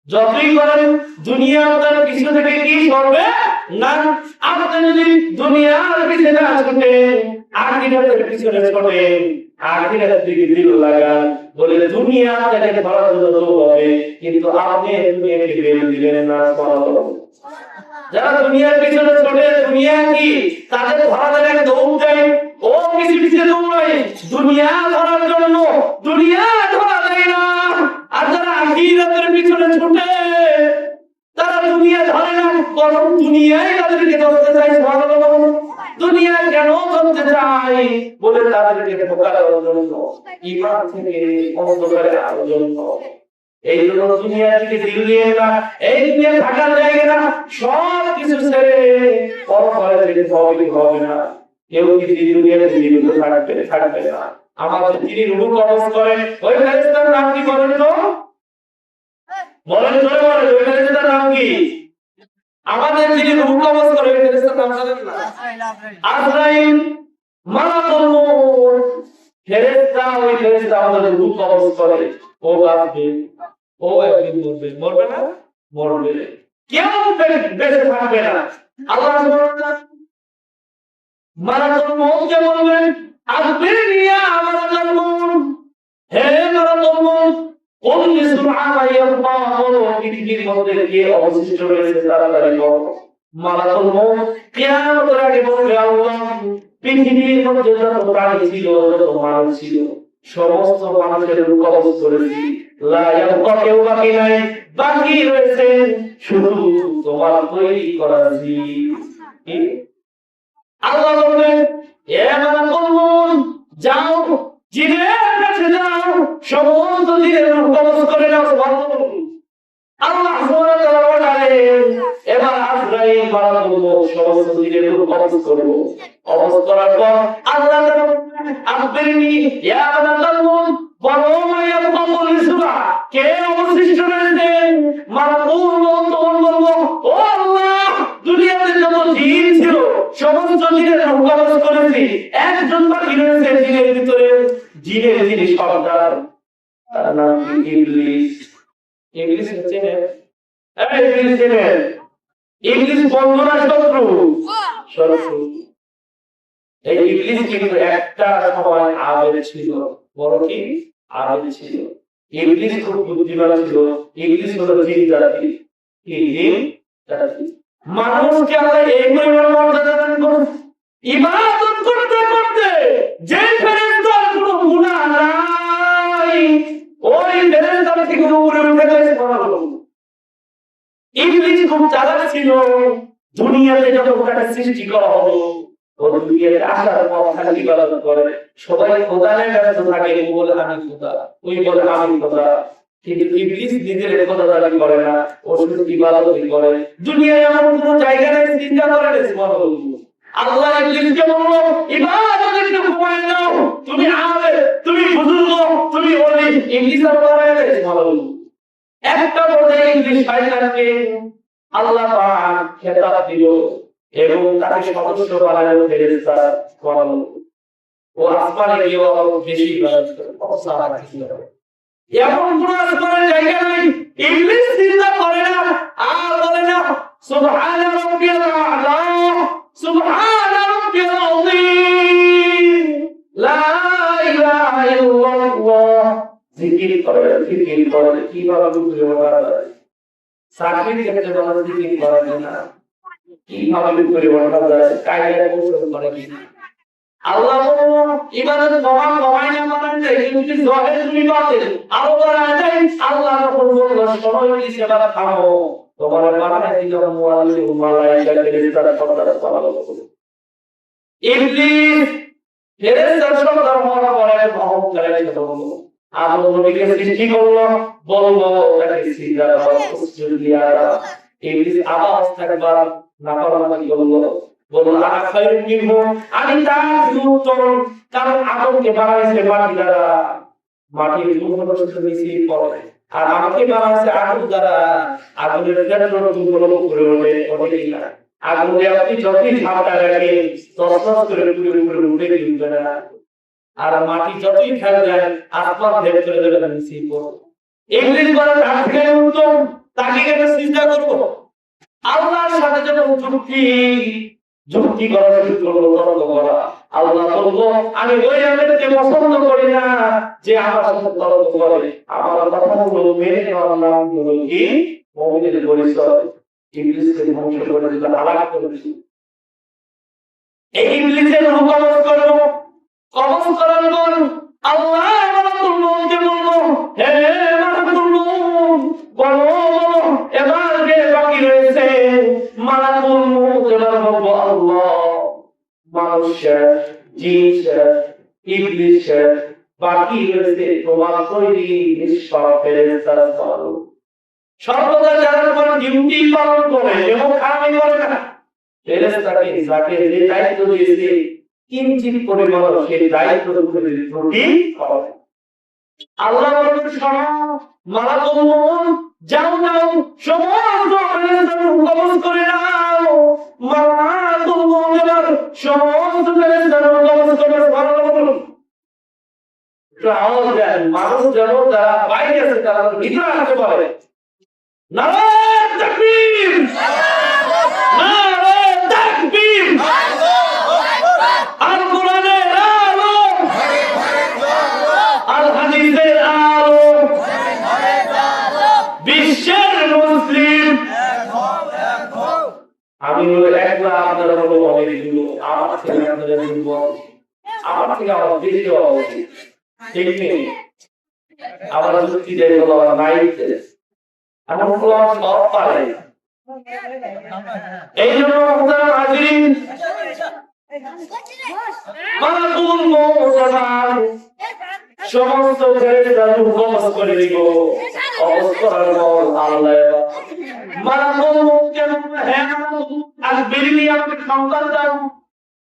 যতই করেন দুনিয়া তার পিছু থেকে কি করবে না, আপনি যদি দুনিয়ার পিছনে না ছুটে আখিরাতের পিছনে ছুটে আখিরাতের দিকে দিল লাগান, বলে দুনিয়া তাকে ধরার জন্য হবে, কিন্তু আপনি দুনিয়াকে বের দিবেন না। যারা দুনিয়ার পিছনে ছোটে, দুনিয়া কি তাদের ধরার এক দৌড় দেয়, ও পিছে পিছে দৌড়ায় দুনিয়া ধরার জন্য, দুনিয়া ধরা দেয় না। আর যারা আখিরাতের পিছনে ছোটে তারা দুনিয়া ধরে না, বরং দুনিয়ায় তাদেরকে ধরতে চায়। দুনিয়া কেন ধরতে চায়? বলে তাদেরকে ধোঁকা দেওয়ার জন্য, ঈমান থেকে অন্ধকারে আনার জন্য। এই জন্য দুনিয়া থেকে দিল দিয়ে না, এই দুনিয়া থাকার জায়গা না, সব কিছু ছেড়ে পরকালে যেতে হবে না। কেউ কি দুনিয়াতে জীবিত থাকবে না। আমাদের যিনি রূহ কবজ করেন ওই ফেরেশতার নাম কি বলেন তো? বলেন জোরে বলেন, ওই ফেরেশতার নাম কি? আমাদের যিনি রূহ কবজ করেন ওই ফেরেশতার নাম জানেন না? আজরাইল মালাকুল মউত ফেরেশতা, ওই ফেরেশতা আমাদের রূহ কবজ করে। ও বাঁচবে, ও একদিন মরবে, মরবে না? মরবে, কেউ বেঁচে থাকবে না। আল্লাহ সুবহানাহু মালাকুল মউতকে বলবেন, আখবিরনি ইয়া মালাকুল মউত, হে মালাকুল মউত, কুল লিসুবহানা ইয়ারফা, পৃথিবীর মধ্যে কে অবশিষ্ট রয়েছে তাড়াতাড়ি বলো। মালাকুল মউত কিয়ামতের আগে বলবে, আল্লাহ পৃথিবীর মধ্যে যত প্রাণী ছিল, যত মানুষ ছিল, সমস্ত মানুষের রূহ কবজ করেছি, লা ইয়াবকা, কেউ বাকি নাই, বাকি রয়েছে শুধু তোমার তৈরি করা জীব। আল্লাহ বলবেন, এ মালাকুল মউত যাও, জিনের কাছে যাও, সমস্ত জিনের রূহ কবজ করে নাও। সুবহানাল্লাহ। আল্লাহ সুবহানাহু ওয়া তাআলা বলেন, এবার আজরাইল মালাকুল মউত সমস্ত জিনের রূহ কবজ করবে। কবজ করার পর আল্লাহ তাআলা বলেন, আখবিরনি ইয়া মালাকুল মউত, বলো মাইয়া কবুল সুরা, কে অবশিষ্ট রয়েছে? মালাকুল মউত তখন বলবো, ও আল্লাহ দুনিয়াতে যত জিন ছিল সমস্ত জিনের রূহ কবজ করেছি, একজন বাকি রয়েছে জিনের ভিতরে, জিনের যিনি সর্দার, তার নাম ইবলিস। ইবলিস চেনেন? ইবলিস চেনেন? ইবলিস বন্ধু না শত্রু? শত্রু। এই ইবলিস কিন্তু একটা সময় আবেদ ছিল, বড় কি আবেদ ছিল। ইবলিস খুব বুদ্ধিমান ছিল। ইবলিস হলো জিন জাতি। কি জিন জাতি? মানুষকে আল্লাহ এই পরিমাণ মর্যাদা দান করেন, ইবাদত করতে করতে যে ফেরেশতার কোনো গুনাহ নাই, ওই ফেরেশতার থেকে উপরে উঠে গেছে। ইবলিস খুব চালাক ছিল। দুনিয়াতে যত প্রকার সৃষ্টি করা হলো, ও দুনিয়াতে আসার পর খালি ইবাদত করে। সবাই খোদার ব্যস্ত থাকে, ও বলে আমি খোদা, ওই বলে আমি খোদা। কিন্তু ইবলিস নিজের খোদা দাবি করে না, ও শুধু ইবাদতই করে। দুনিয়ায় এমন কোনো জায়গা নেই চিন্তা করে না। সুবহানাল্লাহ। আল্লাহ ইবলিসকে বলল, ইবাদত একটু কমায় নাও, তুমি আলেম, তুমি বুজুর্গ, তুমি ওলি। ইবলিস আর করে না। সুবহানাল্লাহ। একটা পর্যায়ে ইবলিস শয়তানকে আল্লাহ পাক খেতাব দিল এবং তাকে সদস্য বানালো ফেরেশতা বানালো। ও আসমানে গিয়ে আরো বেশি ইবাদত করে, সারা ছিল। এমন কোন আসমানের জায়গা নেই ইবলিস চিন্তা করে না আর বলে না, সুবহান রাব্বিয়াল আ'লা, সুবহান রাব্বিয়াল আযীম, লা ইলাহা ইল্লাল্লাহ। জিকির করে কিভাবে বুঝবে ওরা? চাকরির ক্ষেত্রে যখন জিকির করা যায় না, কিভাবে করে ওরা যায়, কায়দা কৌশল করে কিনা। আল্লাহ বলল, ইবাদত কমাই না মানে কিন্তু জহে তুমি পাতে আরো বাড়ায় দেয়। আল্লাহ যখন বলল, সময় দিয়েছে এবার থামো, তোমার বাড়ায় দিল মুআল্লিম মালায়েকা ফেরেশতারা কথাটা চালালো। ইবলিস ফেরেশতার সর্দার হওয়ার পরে অহংকারের কথা বলল। আল্লাহ নবীকে সৃষ্টি করলো, বলল তাকে সিজদা দাও, সুজুদ দিয়া দাও। ইবলিস আবার একবার নাফরমানি করলো, বলল আনা খায়রুম মিনহু, আমি তার উত্তম, কারণ আদমকে বানাইছে মাটি দ্বারা, মাটির রূপ নিচে পড়ে, আর আমাকে বানাইছে আগুন দ্বারা, আগুনের ক্ষেত্র দুর্বল করে ওঠে না। আগুনে আপনি যতই ঝাঁটা রাখেন তসনস করে পুরো উঠে দিবে না, আর মাটি যতই ফেলে দেন আসমান ভেদ করে দেবে নিচে পড়ে। ইবলিস বলে তার থেকে উত্তম, তাকে কেন সিজদা করব? আল্লাহর সাথে যখন যুক্তি করা শুরু করলো, তর্ক করা, আল্লাহ বলবো আমি ওই আলেমকে পছন্দ করি না যে আমার সাথে তর্ক করে। আমার কথাগুলো মেনে নেওয়ার নাম হলো কি? মুমিনের পরিচয়। ইবলিসকে ধ্বংস করে দিল, হালাক করে দিল। এই ইবলিসের হুকুম করব, কবজ করার পর আল্লাহ মালাকুল মউতকে বলবো, হে মালাকুল মউত, বলো বলো এবার কে বাকি রয়েছে? মালাকুল মউত এবার বলবো, আল্লাহ, মানুষ শেষ, জিন শেষ, ইবলিস শেষ, বাকি রয়েছে তোমার তৈরি নিষ্পাপ ফেরেশতারা। সর্বদা যারা কোনো ডিউটি পালন করে এবং খারাপি করে না, ফেরেশতাকে যাকে যে দায়িত্ব দিয়েছে কিঞ্চিত পরিমাণ সেই দায়িত্ব ত্রুটি করে। আল্লাহ বলেন, শোনো মালাকুল মউত, যাও যাও সমস্ত ফেরেশতাকে কবজ করে নাও। মালাকুল মউত এবার সমস্ত ফেরেশতাকে কবজ করে। সুবহানাল্লাহ বলুন। আওয়াজ দেন, মানুষ যেন যারা বাইরে আছে তারা ভিতরে আসতে পারে। নারায়ে তাকবীর, নারায়ে তাকবীর। আল কোরআনের আলো, আল হাদিসের আলো, বিশ্বের মুসলিম। আমি হলো একলা, আপনারা হলো অনেকগুলো। আমার থেকে আপনারা দুর্বল, আমার থেকে আমার বেশি হওয়া উচিত, ঠিক নেই? আমার যুক্তি দেয় বলো আমার নাই, আমার হলো আমার সব পারে। এই জন্য আপনারা হাজিরিন, মালাকুল মউত সমস্ত ফেরেশতাকে কবজ করে দিব। কবজ করার পর আল্লাহ মালাকুল মউতকে বলবে, হে মালাকুল, আজ বেরিয়ে আমাকে সংবাদ দাও।